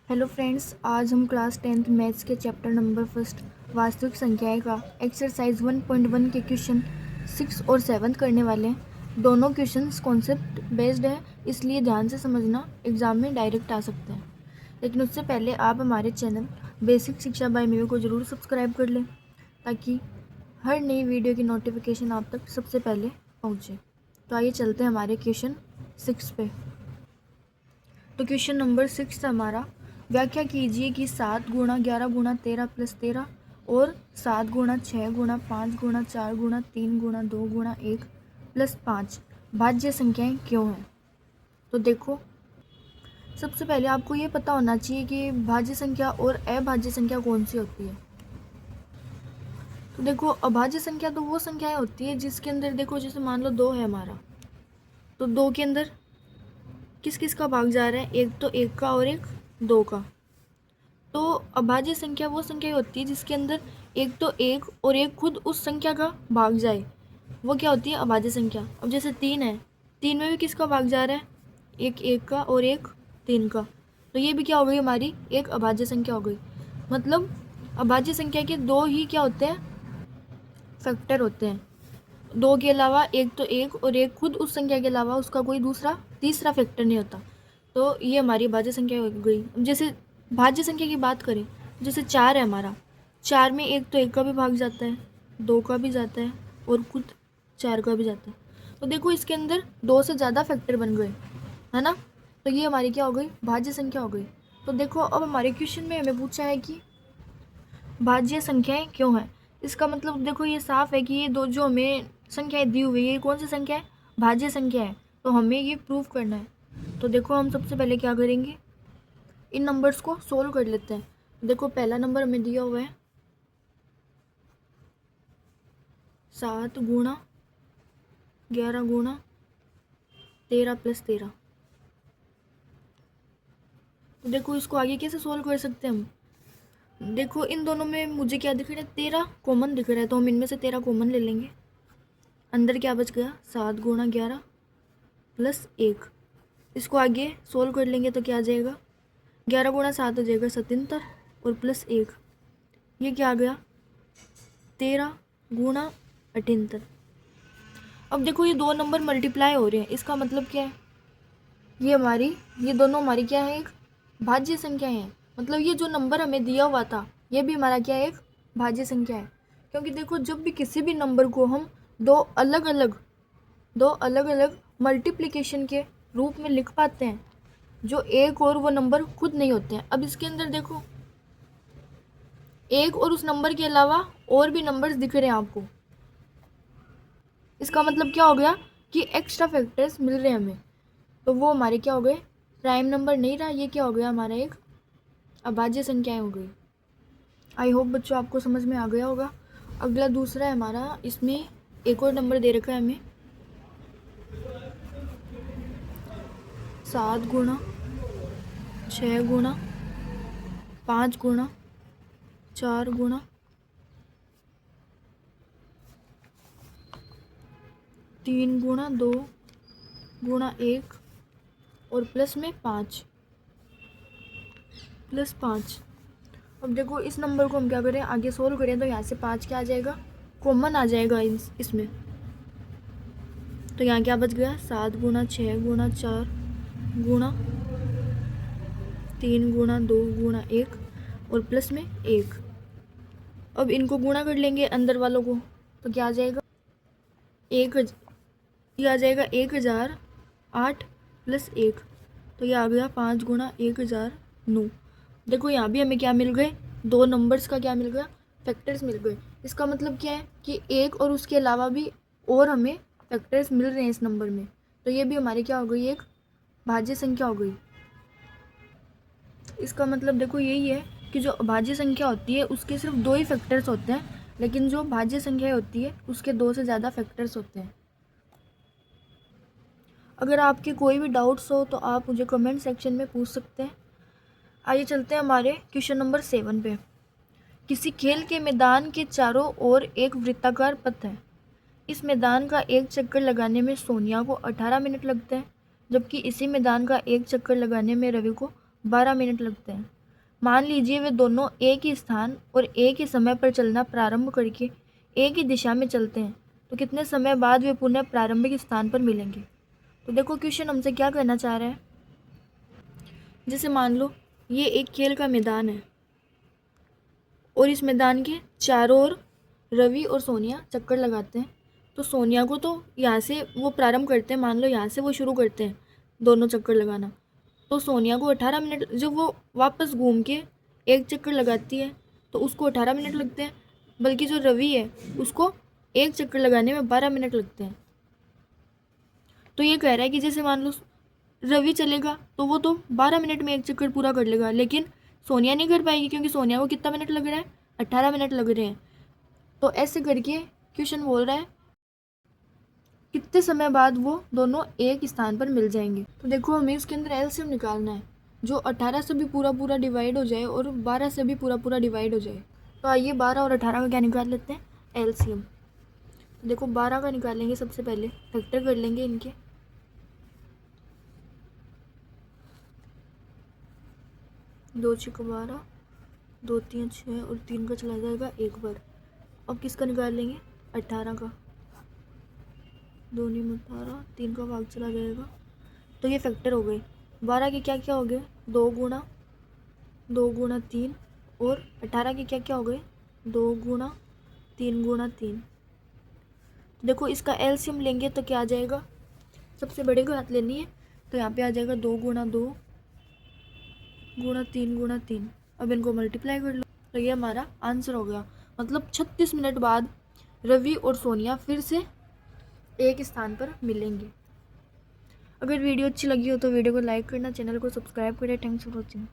Hello friends, आज हम class 10th maths के चैप्टर नंबर फर्स्ट वास्तविक संख्याएं का एक्सरसाइज 1.1 के क्वेश्चन 6 और 7 करने वाले हैं। दोनों क्वेश्चंस कॉन्सेप्ट बेस्ड है, इसलिए ध्यान से समझना, एग्ज़ाम में डायरेक्ट आ सकते हैं। लेकिन उससे पहले आप हमारे चैनल बेसिक शिक्षा बाय मेवे को ज़रूर सब्सक्राइब कर लें ताकि हर नई वीडियो की नोटिफिकेशन आप तक सबसे पहले पहुँचे। तो आइए चलते हैं हमारे क्वेश्चन 6 पे। तो क्वेश्चन नंबर 6 हमारा, व्याख्या कीजिए कि 7 गुणा 11 गुणा 13 प्लस 13 और 7 गुणा 6 गुणा 5 गुणा 4 गुणा 3 गुणा 2 गुणा 1 प्लस 5 भाज्य संख्याएं क्यों हैं। तो देखो, सबसे पहले आपको ये पता होना चाहिए कि भाज्य संख्या और अभाज्य संख्या कौन सी होती है। तो देखो, अभाज्य संख्या तो वो संख्याएं होती है जिसके अंदर देखो, जैसे मान लो 2 है हमारा, तो 2 के अंदर किस किस का भाग जा रहा है, एक तो 1 का और एक 2 का। तो अभाज्य संख्या वो संख्या होती है जिसके अंदर एक तो 1 और एक खुद उस संख्या का भाग जाए, वो क्या होती है, अभाज्य संख्या। अब जैसे 3 है, 3 में भी किसका भाग जा रहा है, एक 1 का और एक 3 का, तो ये भी क्या हो गई, हमारी एक अभाज्य संख्या हो गई। मतलब अभाज्य संख्या के दो ही क्या होते हैं, फैक्टर होते हैं। 2 के अलावा एक तो 1 और एक खुद उस संख्या के अलावा उसका कोई दूसरा तीसरा फैक्टर नहीं होता। तो ये हमारी भाज्य संख्या हो गई। अब जैसे भाज्य संख्या की बात करें, जैसे 4 है हमारा, 4 में एक तो 1 का भी भाग जाता है, 2 का भी जाता है और खुद 4 का भी जाता है। तो देखो, इसके अंदर 2 से ज़्यादा फैक्टर बन गए, है ना। तो ये हमारी क्या हो गई, भाज्य संख्या हो गई। तो देखो, अब हमारे क्वेश्चन में हमें पूछा है कि भाज्य संख्याएं क्यों हैं। इसका मतलब देखो, ये साफ है कि ये दो जो हमें संख्याएं दी हुई है, ये कौन सी संख्या है, भाज्य संख्या है। तो हमें ये प्रूव करना है। तो देखो, हम सबसे पहले क्या करेंगे, इन नंबर्स को सोल्व कर लेते हैं। देखो, पहला नंबर हमें दिया हुआ है 7 गुणा 11 गुणा 13 प्लस 13। तो देखो, इसको आगे कैसे सोल्व कर सकते हैं हम। देखो, इन दोनों में मुझे क्या दिख रहा है, 13 कॉमन दिख रहा है, तो हम इनमें से 13 कॉमन ले लेंगे। अंदर क्या बच गया, 7 गुणा 11 प्लस 1। इसको आगे सोल्व कर लेंगे तो क्या आ जाएगा, 11 गुणा 7 हो जाएगा 77 और प्लस 1, ये क्या आ गया, 13 गुणा 78। अब देखो, ये दो नंबर मल्टीप्लाई हो रहे हैं, इसका मतलब क्या है, ये दोनों हमारी क्या है, एक भाज्य संख्या है। मतलब ये जो नंबर हमें दिया हुआ था, ये भी हमारा क्या है, एक भाज्य संख्या है। क्योंकि देखो, जब भी किसी भी नंबर को हम दो अलग अलग मल्टीप्लिकेशन के रूप में लिख पाते हैं, जो एक और वो नंबर खुद नहीं होते हैं। अब इसके अंदर देखो, एक और उस नंबर के अलावा और भी नंबर्स दिख रहे हैं आपको। इसका मतलब क्या हो गया कि एक्स्ट्रा फैक्टर्स मिल रहे हैं हमें, तो वो हमारे क्या हो गए, प्राइम नंबर नहीं रहा, ये क्या हो गया, हमारा एक अभाज्य संख्याएं हो गई। आई होप बच्चों आपको समझ में आ गया होगा। अगला दूसरा है हमारा, इसमें एक और नंबर दे रखा है हमें 7 गुणा 6 गुणा 5 गुणा 4 गुणा 3 गुणा 2 गुणा 1 और प्लस में 5 प्लस 5। अब देखो, इस नंबर को हम क्या करें, आगे सोल्व करें तो यहाँ से 5 क्या आ जाएगा, कॉमन आ जाएगा इसमें। तो यहाँ क्या बच गया, 7 गुणा 6 गुणा 4 गुणा 3 गुणा 2 गुणा 1 और प्लस में 1। अब इनको गुणा कर लेंगे अंदर वालों को, तो क्या आ जाएगा, ये आ जाएगा 1008 प्लस 1। तो ये आ गया 5 गुणा 1009। देखो, यहाँ भी हमें क्या मिल गए, दो नंबर्स का क्या मिल गया, फैक्टर्स मिल गए। इसका मतलब क्या है कि एक और उसके अलावा भी और हमें फैक्टर्स मिल रहे हैं इस नंबर में। तो ये भी हमारी क्या हो गई, एक भाज्य संख्या हो गई। इसका मतलब देखो यही है कि जो भाज्य संख्या होती है उसके सिर्फ दो ही फैक्टर्स होते हैं, लेकिन जो भाज्य संख्या होती है उसके दो से ज़्यादा फैक्टर्स होते हैं। अगर आपके कोई भी डाउट्स हो तो आप मुझे कमेंट सेक्शन में पूछ सकते हैं। आइए चलते हैं हमारे क्वेश्चन नंबर 7 पे। किसी खेल के मैदान के चारों ओर एक वृत्ताकार पथ है। इस मैदान का एक चक्कर लगाने में सोनिया को 18 मिनट लगते हैं, जबकि इसी मैदान का एक चक्कर लगाने में रवि को 12 मिनट लगते हैं। मान लीजिए वे दोनों एक ही स्थान और एक ही समय पर चलना प्रारंभ करके एक ही दिशा में चलते हैं, तो कितने समय बाद वे पुनः प्रारंभिक स्थान पर मिलेंगे। तो देखो क्वेश्चन हमसे क्या कहना चाह रहा है। जैसे मान लो ये एक खेल का मैदान है और इस मैदान के चारों ओर रवि और सोनिया चक्कर लगाते हैं। तो सोनिया को तो यहाँ से वो प्रारंभ करते हैं, मान लो यहाँ से वो शुरू करते हैं दोनों चक्कर लगाना। तो सोनिया को 18 मिनट, जब वो वापस घूम के एक चक्कर लगाती है तो उसको 18 मिनट लगते हैं, बल्कि जो रवि है उसको एक चक्कर लगाने में 12 मिनट लगते हैं। तो ये कह रहा है कि जैसे मान लो रवि चलेगा तो वो तो 12 मिनट में एक चक्कर पूरा कर लेगा, लेकिन सोनिया नहीं कर पाएगी क्योंकि सोनिया को कितना मिनट लग रहा है, 18 मिनट लग रहे हैं। तो ऐसे करके क्वेश्चन बोल रहा है कितने समय बाद वो दोनों एक स्थान पर मिल जाएंगे। तो देखो हमें इसके अंदर एलसीएम निकालना है, जो 18 से भी पूरा पूरा डिवाइड हो जाए और 12 से भी पूरा पूरा डिवाइड हो जाए। तो आइए 12 और 18 का क्या निकाल लेते हैं, एलसीएम। तो देखो 12 का निकालेंगे, सबसे पहले फैक्टर कर लेंगे इनके। 2 6 12, 2 3 6 और 3 का चला जाएगा एक बार। अब किसका निकाल लेंगे, 18 का। 2 9 18, 3 का भाग चला जाएगा। तो ये फैक्टर हो गए। 12 के क्या क्या हो गए, 2 गुणा 3, और 18 के क्या क्या हो गए, 2 गुणा 3 तो देखो इसका एलसीएम लेंगे तो क्या आ जाएगा, सबसे बड़े को हाथ लेनी है, तो यहाँ पे आ जाएगा 2 गुणा 2 गुणा 3 अब इनको मल्टीप्लाई कर लो, तो ये हमारा आंसर हो गया। मतलब 36 मिनट बाद रवि और सोनिया फिर से एक स्थान पर मिलेंगे। अगर वीडियो अच्छी लगी हो तो वीडियो को लाइक करना, चैनल को सब्सक्राइब करें। Thanks for watching.